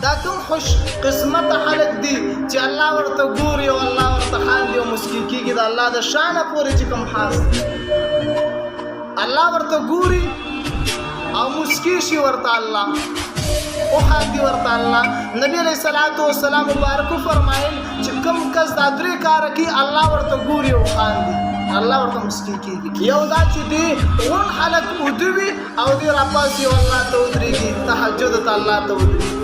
دا کوم خوش قسمت خلک دي چې الله ورته ګوري او الله ورته خاندي او مسکی کېږي د الله د شانه پورې چې کوم خاص دي الله ورته ګوري او مسکی شي ورته الله او خاندي ورته الله نبی علیہ الصلوۃ والسلام مبارک فرمایل چې کوم کس دا درې کار کوي الله ورته ګوري او خاندي الله ورته مسکی کېږي یو دا چې دی اون خلک ودوي او دی راپاسي او الله ته ودرېږي تهجد ته الله ته ودرېږي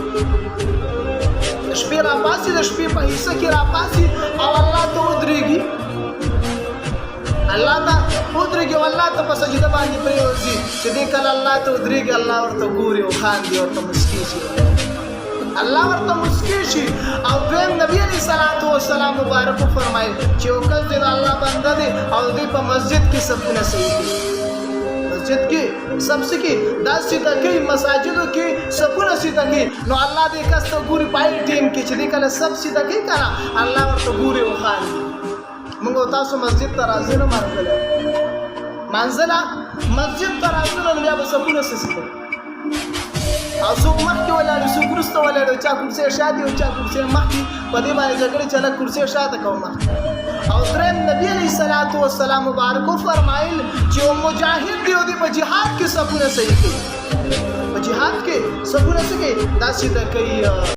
شپې راپاسي د شپې په حصه کې راپاسي او الله ته ودرېږي الله ته ودرېږي او الله ته په سجده باندې پرېوځي چې دی کله الله ته ودرېږي الله ورته ګوري او خاندي ورته مسکی شي الله ورته مسکی شي او دویم نبی علیہ الصلوۃ والسلام مبارک فرمایي چې یو کس دی د الله بنده دی او دی په مسجد کې صفونه صحیح کوي مسجد کې سب سکی دا سیده کوي مساجدو کې صفونه سیده کوي نو الله دې کس ته ګوري پای ټیم کې چې دی کله سب سیده کوي کنه الله ورته ګوري او خاندي موږ تاسو مسجد ته راځو نه منزله مسجد ته راځو نو بیا به صفونه سیده او څوک مخکې ولاړ څوک وروسته ولاړ چا کرسۍ شاته او چا کرسۍ مخکې په دې باندې جګړې چله کرسۍ شاته کوم او درېم نبی علیہ الصلوۃ والسلام مبارک فرمایل چې یو مجاهد دی او دی په جهاد کې صفونه صحیح کوي په جهاد کې صفونه څه کوي دا سیده کوي